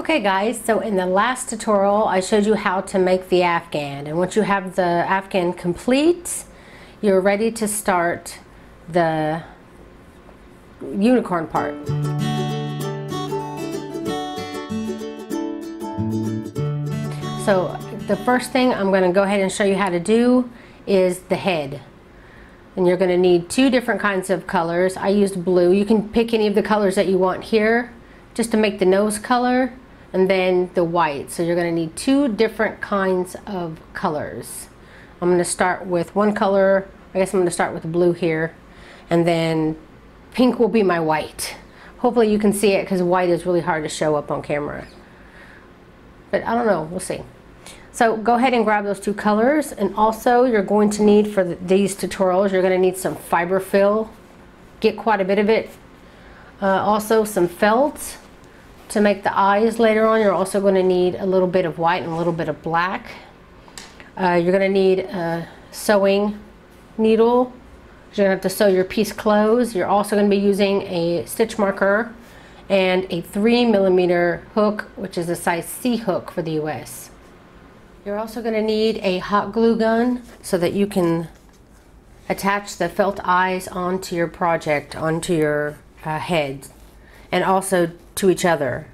Okay guys, so in the last tutorial I showed you how to make the Afghan, and once you have the Afghan complete, you're ready to start the unicorn part. So the first thing I'm going to go ahead and show you how to do is the head. And you're going to need two different kinds of colors. I used blue. You can pick any of the colors that you want here just to make the nose color, and then the white. So you're going to need two different kinds of colors. I'm going to start with one color. I guess I'm going to start with blue here, and then pink will be my white. Hopefully you can see it because white is really hard to show up on camera. But I don't know, we'll see. So go ahead and grab those two colors, and also you're going to need for these tutorials, you're going to need some fiber fill. Get quite a bit of it. Also some felt to make the eyes later on. You're also going to need a little bit of white and a little bit of black. You're going to need a sewing needle. You're going to have to sew your piece closed. You're also going to be using a stitch marker and a 3mm hook, which is a size C hook for the US. You're also going to need a hot glue gun so that you can attach the felt eyes onto your project, onto your head, and also to each other,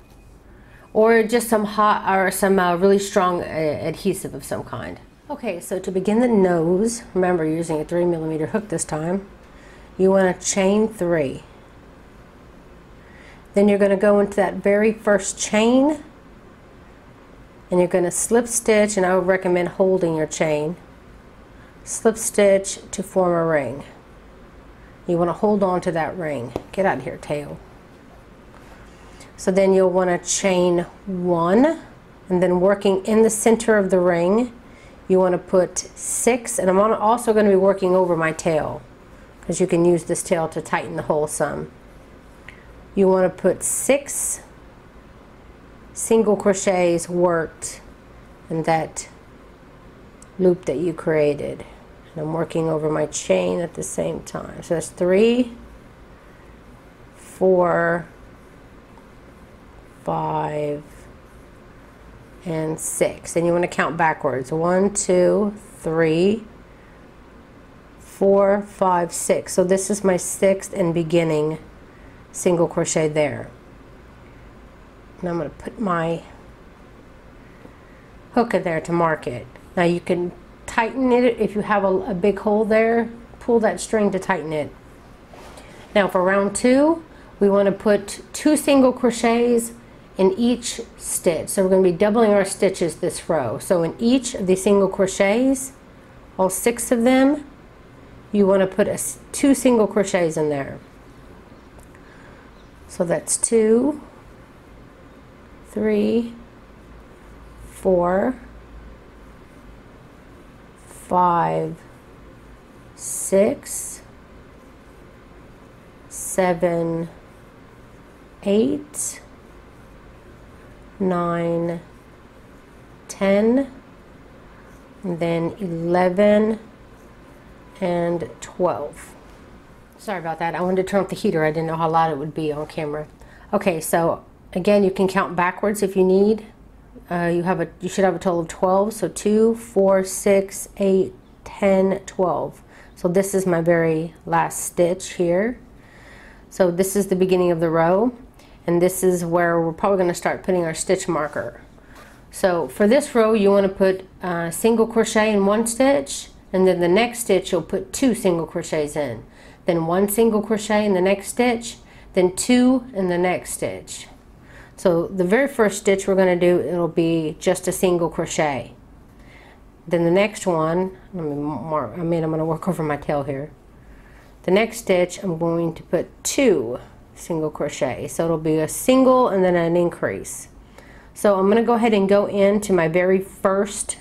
or just some hot or some really strong adhesive of some kind. Okay, so to begin the nose, remember you're using a 3mm hook this time. You want to chain 3. Then you're going to go into that very first chain, and you're going to slip stitch, and I would recommend holding your chain. Slip stitch to form a ring. You want to hold on to that ring. Get out of here, tail. So then you'll want to chain 1, and then working in the center of the ring, you want to put 6, and I'm also going to be working over my tail, because you can use this tail to tighten the hole some. You want to put 6 single crochets worked in that loop that you created, and I'm working over my chain at the same time. So that's 3, 4, 5, and 6. And you want to count backwards. 1, 2, 3, 4, 5, 6. So this is my 6th and beginning single crochet there. And I'm going to put my hook in there to mark it. Now you can tighten it if you have a big hole there. Pull that string to tighten it. Now for round 2, we want to put 2 single crochets in each stitch. So we're going to be doubling our stitches this row. So in each of these single crochets, all 6 of them, you want to put 2 single crochets in there. So that's 2, 3, 4, 5, 6, 7, 8, 9, 10, and then 11 and 12. Sorry about that. I wanted to turn off the heater. I didn't know how loud it would be on camera. Okay, so again, you can count backwards if you need. You should have a total of 12. So 2, 4, 6, 8, 10, 12. So this is my very last stitch here. So this is the beginning of the row, and this is where we're probably going to start putting our stitch marker. So for this row, you want to put a single crochet in one stitch, and then the next stitch you'll put 2 single crochets in. Then 1 single crochet in the next stitch, then 2 in the next stitch. So the very first stitch we're going to do, it'll be just a single crochet. Then the next one, let me mark, I'm going to work over my tail here. The next stitch I'm going to put 2 single crochet. So it'll be a single and then an increase. So I'm going to go ahead and go into my very first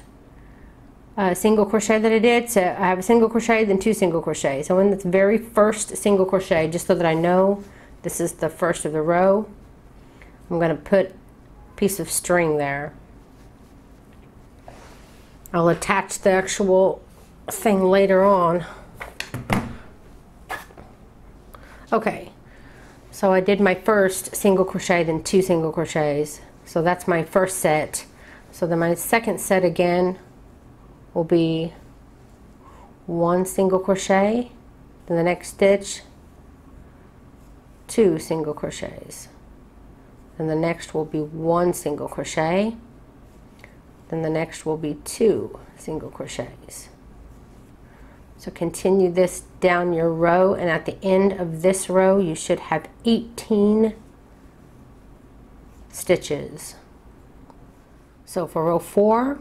single crochet that I did. So I have a single crochet, then 2 single crochets. So in this very first single crochet, just so that I know this is the first of the row, I'm going to put a piece of string there. I'll attach the actual thing later on. Okay, so I did my first single crochet, then 2 single crochets, So that's my first set. So then my second set again will be 1 single crochet, then the next stitch 2 single crochets, then the next will be 1 single crochet, then the next will be 2 single crochets. So continue this down your row, and at the end of this row you should have 18 stitches. So for row 4,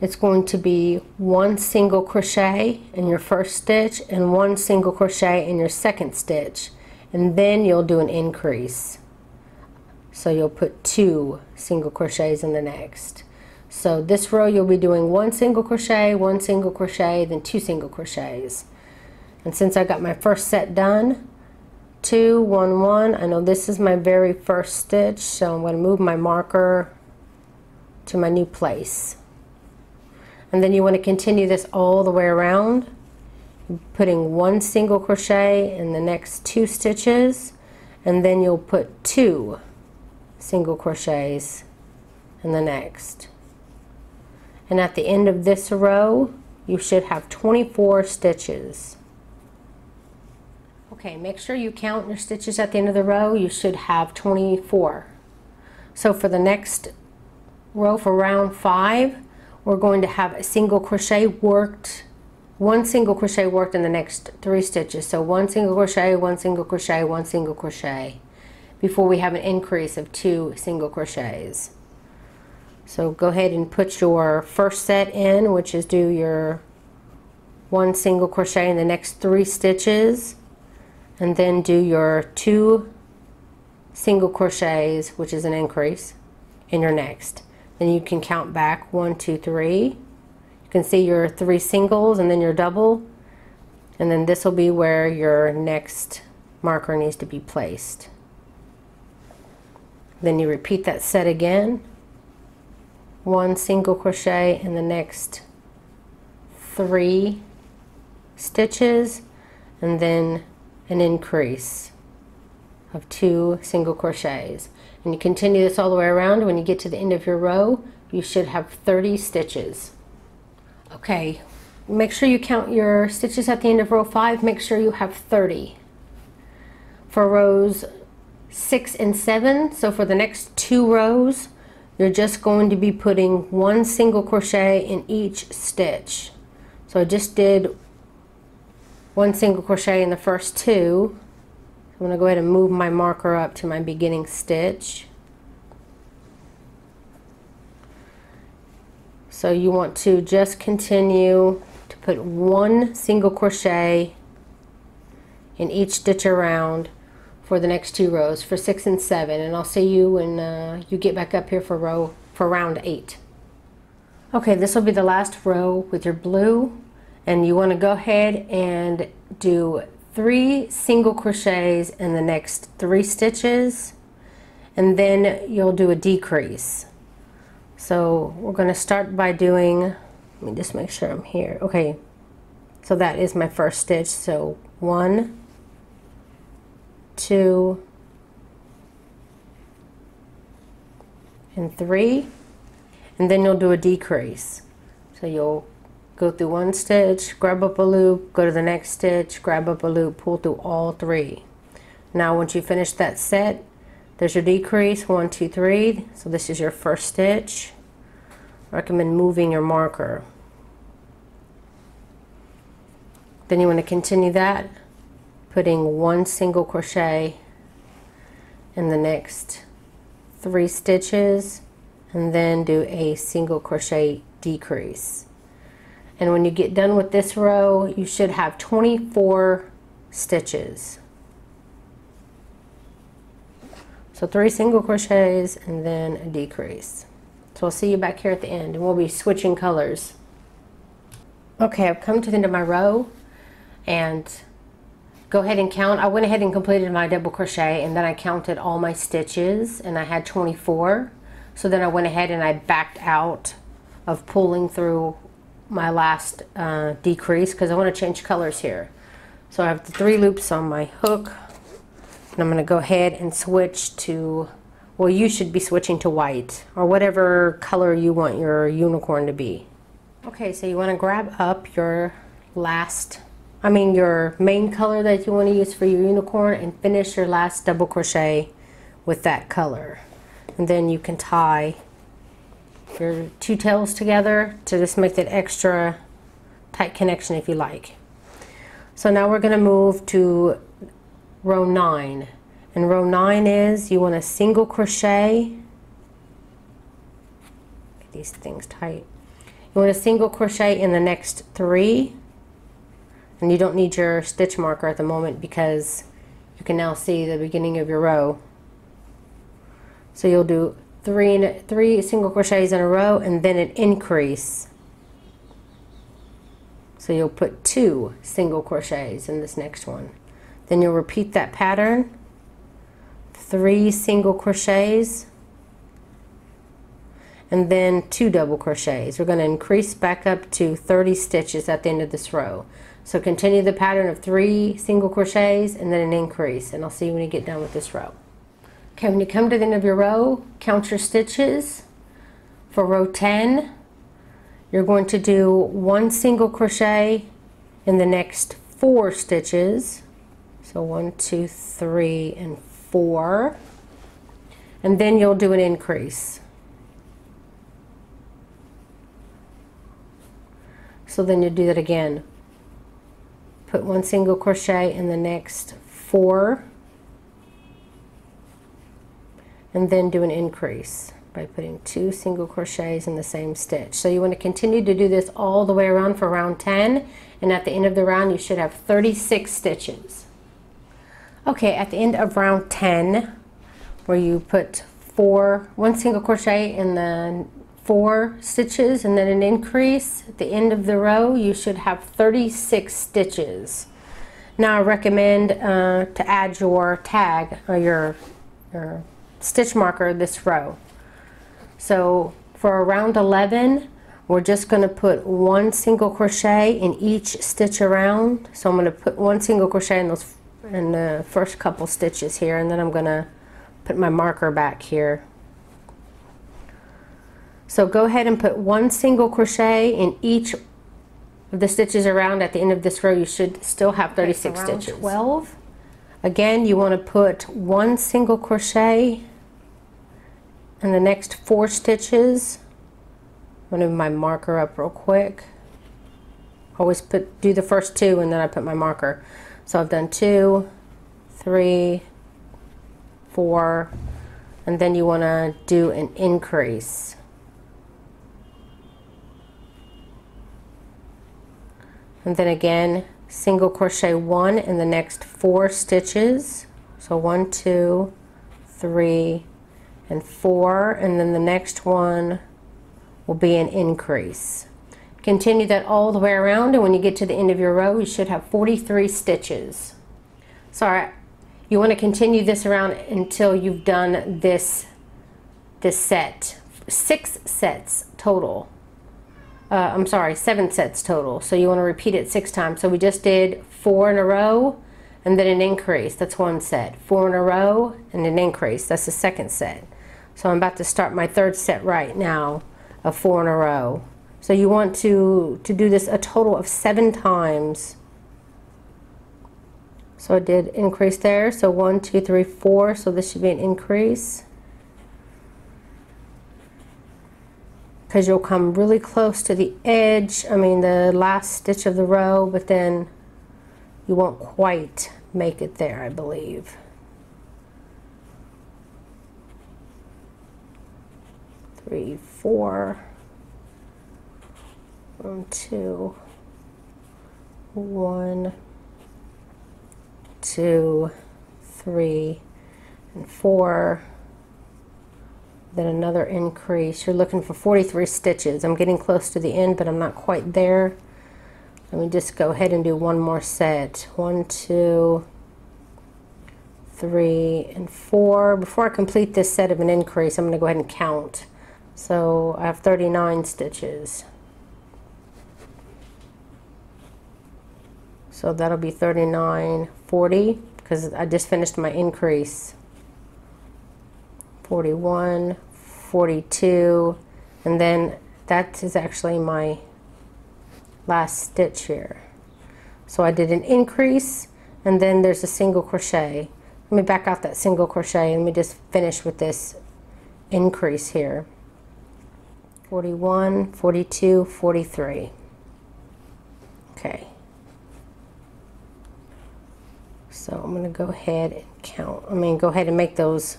it's going to be 1 single crochet in your first stitch and 1 single crochet in your second stitch, and then you'll do an increase. So you'll put 2 single crochets in the next. So this row you'll be doing 1 single crochet, 1 single crochet, then 2 single crochets. And since I got my first set done, 2, 1, 1, I know this is my very first stitch, so I'm going to move my marker to my new place. And then you want to continue this all the way around, putting 1 single crochet in the next 2 stitches, and then you'll put 2 single crochets in the next. And at the end of this row you should have 24 stitches. Okay, make sure you count your stitches at the end of the row. You should have 24. So for the next row, for round 5, we're going to have a single crochet worked, 1 single crochet worked in the next 3 stitches. So 1 single crochet, 1 single crochet, 1 single crochet, before we have an increase of 2 single crochets. So go ahead and put your first set in, which is do your 1 single crochet in the next 3 stitches, and then do your 2 single crochets, which is an increase, in your next. Then you can count back 1, 2, 3. You can see your 3 singles and then your double, and then this will be where your next marker needs to be placed. Then you repeat that set again, 1 single crochet in the next 3 stitches, and then an increase of 2 single crochets. And you continue this all the way around. When you get to the end of your row, you should have 30 stitches. Okay, make sure you count your stitches at the end of row 5. Make sure you have 30. For rows 6 and 7, so for the next 2 rows, you're just going to be putting 1 single crochet in each stitch. So I just did 1 single crochet in the first 2. I'm going to go ahead and move my marker up to my beginning stitch. So you want to just continue to put 1 single crochet in each stitch around for the next 2 rows for 6 and 7, and I'll see you when you get back up here for round 8. Okay, this will be the last row with your blue, and you want to go ahead and do 3 single crochets in the next 3 stitches, and then you'll do a decrease. So we're going to start by doing, let me just make sure I'm here. Okay, so that is my first stitch. So 1, 2, and 3, and then you'll do a decrease. So you'll go through 1 stitch, grab up a loop, go to the next stitch, grab up a loop, pull through all 3. Now once you finish that set, there's your decrease, 1, 2, 3. So this is your first stitch. I recommend moving your marker. Then you want to continue that, putting 1 single crochet in the next 3 stitches, and then do a single crochet decrease. And when you get done with this row, you should have 24 stitches. So 3 single crochets and then a decrease. So I'll see you back here at the end, and we'll be switching colors. Okay, I've come to the end of my row, and go ahead and count. I went ahead and completed my double crochet, and then I counted all my stitches, and I had 24. So then I went ahead and I backed out of pulling through my last decrease, because I want to change colors here. So I have the 3 loops on my hook, and I'm going to go ahead and switch to well, you should be switching to white or whatever color you want your unicorn to be. Okay, so you want to grab up your your main color that you want to use for your unicorn and finish your last double crochet with that color. And then you can tie your two tails together to just make that extra tight connection if you like. So now we're going to move to row 9. And row 9 is you want a single crochet. Get these things tight. You want a single crochet in the next 3. And you don't need your stitch marker at the moment because you can now see the beginning of your row. So you'll do 3 single crochets in a row and then an increase. So you'll put 2 single crochets in this next one. Then you'll repeat that pattern, 3 single crochets, and then 2 double crochets. We're going to increase back up to 30 stitches at the end of this row. So continue the pattern of 3 single crochets and then an increase, and I'll see you when you get done with this row. Okay, when you come to the end of your row, count your stitches. For row 10, you're going to do 1 single crochet in the next 4 stitches. So 1, 2, 3, and 4. And then you'll do an increase. So then you do that again. Put 1 single crochet in the next 4. And then do an increase by putting 2 single crochets in the same stitch. So you want to continue to do this all the way around for round 10, and at the end of the round you should have 36 stitches. Okay, at the end of round 10, where you put 1 single crochet in the 4 stitches and then an increase, at the end of the row you should have 36 stitches. Now I recommend to add your tag or your stitch marker this row. So for round 11, we're just going to put 1 single crochet in each stitch around. So I'm going to put 1 single crochet in the first couple stitches here, and then I'm going to put my marker back here. So go ahead and put 1 single crochet in each of the stitches around. At the end of this row you should still have 36 stitches. 12, again you want to put 1 single crochet in the next 4 stitches. I'm going to move my marker up real quick. Always do the first 2 and then I put my marker. So I've done 2, 3, 4, and then you want to do an increase. And then again, single crochet 1 in the next 4 stitches. So 1, 2, 3, and 4, and then the next one will be an increase. Continue that all the way around, and when you get to the end of your row you should have 43 stitches. So you want to continue this around until you've done this set. 6 sets total. I'm sorry, 7 sets total. So you want to repeat it 6 times. So we just did 4 in a row and then an increase. That's 1 set. 4 in a row and an increase. That's the 2nd set. So I'm about to start my 3rd set right now of 4 in a row. So you want to do this a total of 7 times. So I did increase there. So 1, 2, 3, 4. So this should be an increase. Because you'll come really close to the edge, the last stitch of the row, but then you won't quite make it there, I believe. 3, 4, 1, 2, 1, 2, 3, and 4. Then another increase. You're looking for 43 stitches. I'm getting close to the end, but I'm not quite there. Let me just go ahead and do one more set. 1, 2, 3, and 4. Before I complete this set of an increase, I'm going to go ahead and count. So I have 39 stitches. So that'll be 39, 40, because I just finished my increase. 41, 42, and then that is actually my last stitch here. So I did an increase, and then there's a single crochet. Let me back out that single crochet and let me just finish with this increase here. 41, 42, 43. Okay. So I'm going to go ahead and count. Go ahead and make those.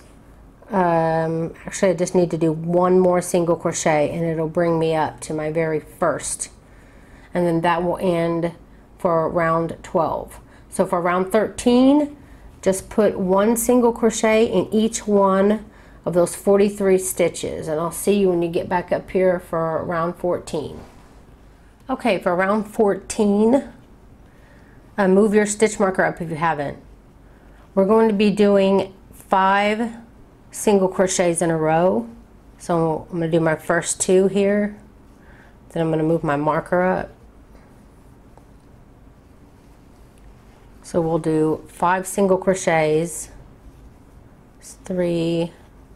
Actually, I just need to do one more single crochet and it'll bring me up to my very first. And then that will end for round 12. So for round 13, just put one single crochet in each one of those 43 stitches. And I'll see you when you get back up here for round 14. Okay, for round 14, move your stitch marker up if you haven't. We're going to be doing 5 single crochets in a row. So I'm going to do my first 2 here. Then I'm going to move my marker up. So we'll do 5 single crochets, 3,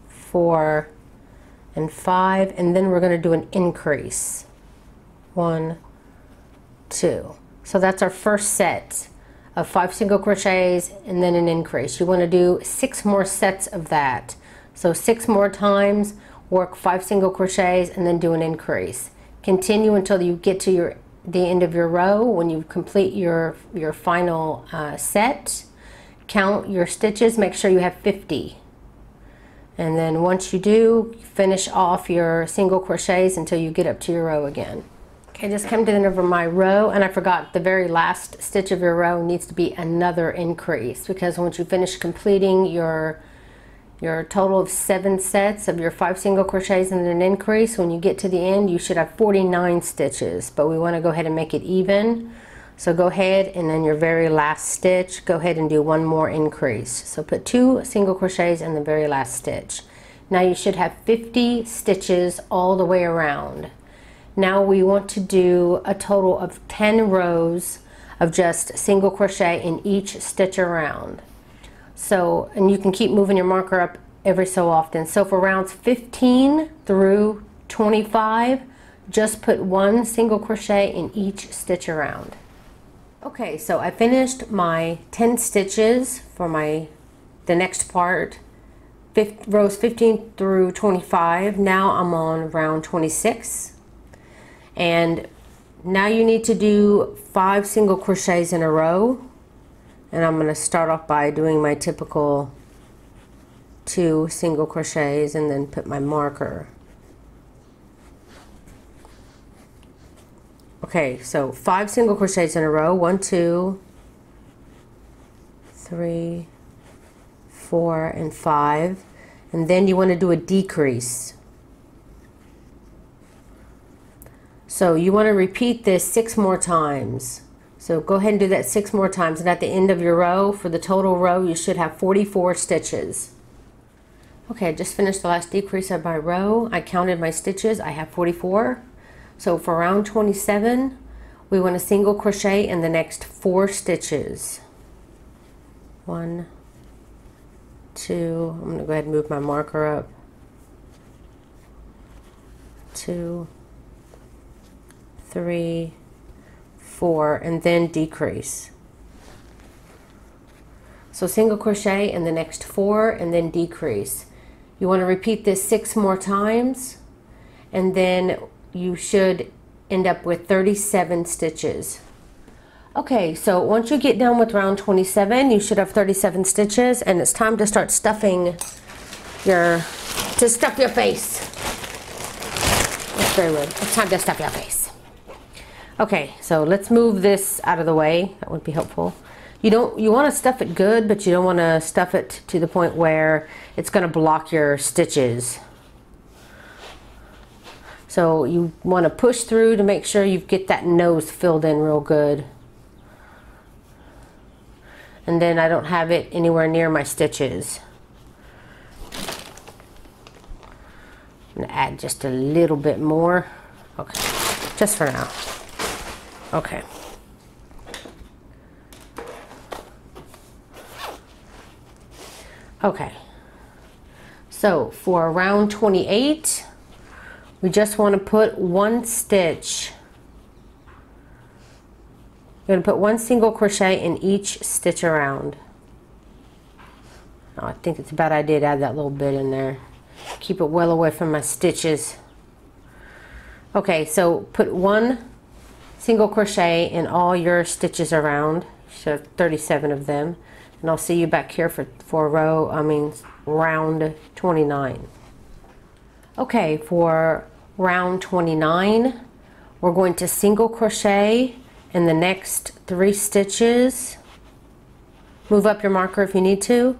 4, and 5, and then we're going to do an increase. 1, 2. So that's our first set of 5 single crochets and then an increase. You want to do 6 more sets of that. So 6 more times, work 5 single crochets and then do an increase. Continue until you get to the end of your row. When you complete your final set, count your stitches, make sure you have 50. And then once you do, finish off your single crochets until you get up to your row again. Okay, just come to the end of my row, and I forgot the very last stitch of your row needs to be another increase, because once you finish completing your total of 7 sets of your 5 single crochets and then an increase, when you get to the end you should have 49 stitches, but we want to go ahead and make it even. So go ahead and then your very last stitch, go ahead and do one more increase. So put 2 single crochets in the very last stitch. Now you should have 50 stitches all the way around. Now we want to do a total of 10 rows of just single crochet in each stitch around. So, and you can keep moving your marker up every so often. So for rounds 15 through 25, just put 1 single crochet in each stitch around. Okay, so I finished my 10 stitches for the next part, rows 15 through 25. Now I'm on round 26. And now you need to do 5 single crochets in a row. And I'm going to start off by doing my typical 2 single crochets and then put my marker. Okay, so 5 single crochets in a row. 1, 2, 3, 4, and 5. And then you want to do a decrease. So you want to repeat this 6 more times. So go ahead and do that 6 more times, and at the end of your row, for the total row, you should have 44 stitches. Okay, I just finished the last decrease of my row. I counted my stitches. I have 44. So for round 27, we want to single crochet in the next 4 stitches. 1, 2, I'm going to go ahead and move my marker up. 2, 3, 4, and then decrease. So single crochet in the next 4 and then decrease. You want to repeat this 6 more times, and then you should end up with 37 stitches. Okay, so once you get done with round 27, you should have 37 stitches, and it's time to start stuffing to stuff your face. That's very weird. It's time to stuff your face. Okay, so let's move this out of the way. That would be helpful. You want to stuff it good, but you don't want to stuff it to the point where it's going to block your stitches. So you want to push through to make sure you get that nose filled in real good. And then I don't have it anywhere near my stitches. I'm going to add just a little bit more. Okay, just for now. Okay. Okay. So for round 28, we just want to put one stitch. You're going to put one single crochet in each stitch around. Oh, I think it's a bad idea to add that little bit in there. Keep it well away from my stitches. Okay, so put one single crochet in all your stitches around. So 37 of them. And I'll see you back here for round 29. Okay, for round 29, we're going to single crochet in the next 3 stitches. Move up your marker if you need to,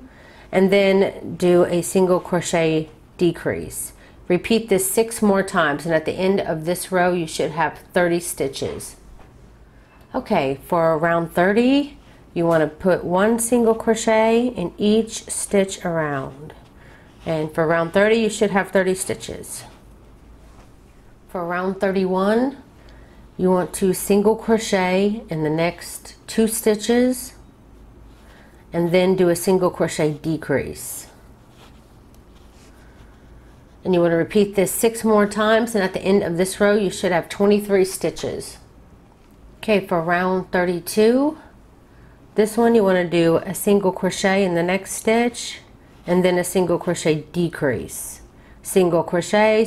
and then do a single crochet decrease. Repeat this 6 more times, and at the end of this row you should have 30 stitches. Okay, for round 30, you want to put one single crochet in each stitch around. And for round 30, you should have 30 stitches. For round 31, you want to single crochet in the next 2 stitches and then do a single crochet decrease. And you want to repeat this 6 more times, and at the end of this row you should have 23 stitches. Okay, for round 32, this one you want to do a single crochet in the next stitch and then a single crochet decrease. Single crochet,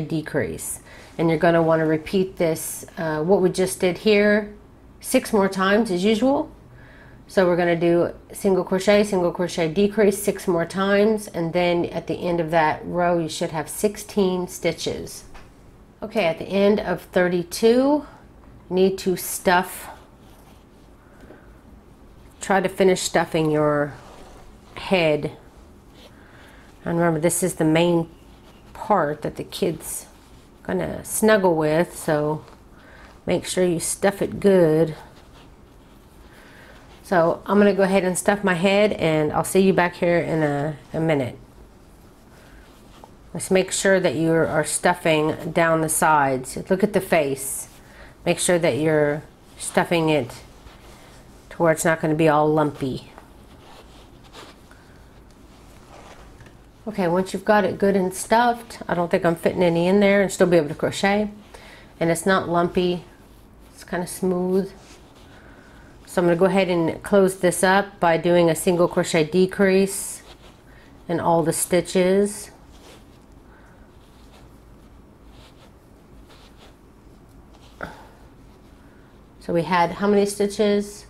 decrease. And you're going to want to repeat this, what we just did here, 6 more times as usual. So we're going to do single crochet, decrease 6 more times, and then at the end of that row you should have 16 stitches. Okay, at the end of 32, you need to stuff. Try to finish stuffing your head. And remember, this is the main part that the kids are gonna snuggle with, so make sure you stuff it good. So I'm gonna go ahead and stuff my head, and I'll see you back here in a minute. Just make sure that you are stuffing down the sides. Look at the face. Make sure that you're stuffing it to where it's not going to be all lumpy. Okay, once you've got it good and stuffed, I don't think I'm fitting any in there and still be able to crochet. And it's not lumpy, it's kind of smooth. So I'm going to go ahead and close this up by doing a single crochet decrease in all the stitches. So we had how many stitches?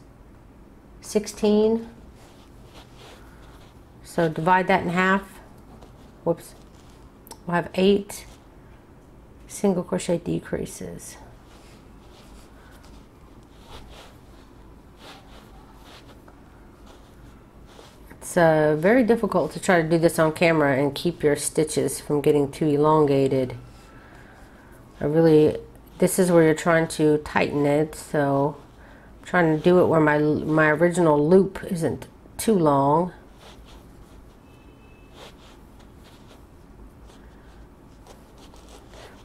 16. So divide that in half. Whoops. We'll have 8 single crochet decreases. It's very difficult to try to do this on camera and keep your stitches from getting too elongated. This is where you're trying to tighten it, so I'm trying to do it where my original loop isn't too long.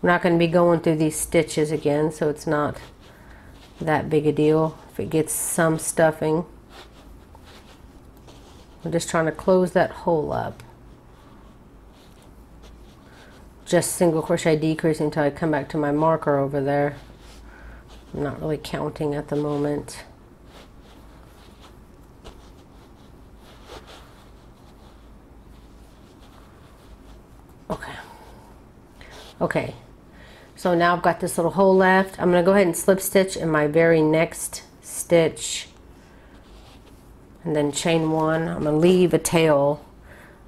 I'm not going to be going through these stitches again, so it's not that big a deal if it gets some stuffing. I'm just trying to close that hole up. Just single crochet decrease until I come back to my marker over there. I'm not really counting at the moment. Okay, so now I've got this little hole left. I'm going to go ahead and slip stitch in my very next stitch and then chain 1. I'm going to leave a tail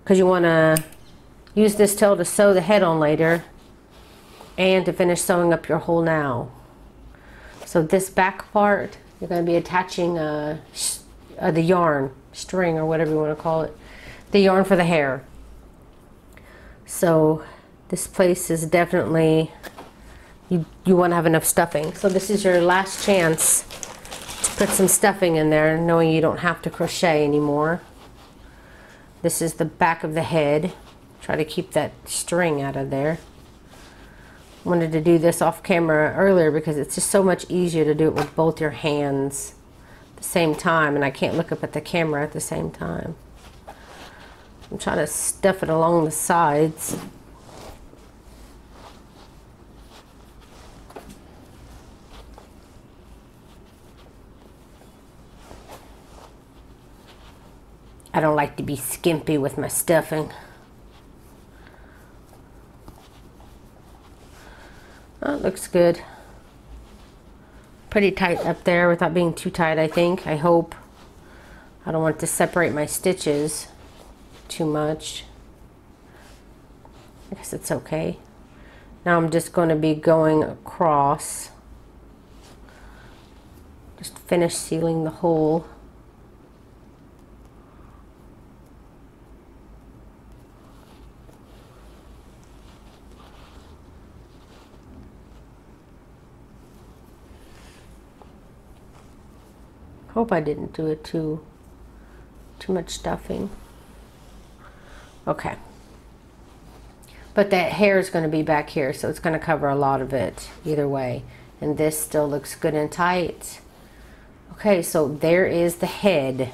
because you want to use this tail to sew the head on later and to finish sewing up your hole now. So this back part, you're going to be attaching the yarn, string, or whatever you want to call it, the yarn for the hair. So this place is definitely, you want to have enough stuffing. So this is your last chance to put some stuffing in there, knowing you don't have to crochet anymore. This is the back of the head. Try to keep that string out of there. Wanted to do this off camera earlier because it's just so much easier to do it with both your hands at the same time, and I can't look up at the camera at the same time. I'm trying to stuff it along the sides. I don't like to be skimpy with my stuffing. Oh, it looks good. Pretty tight up there without being too tight, I think. I hope. I don't want to separate my stitches too much. I guess it's okay. Now I'm just going to be going across. Just finish sealing the hole. Hope I didn't do it too much stuffing. Okay. But that hair is going to be back here, so it's going to cover a lot of it either way. And this still looks good and tight. Okay, so there is the head.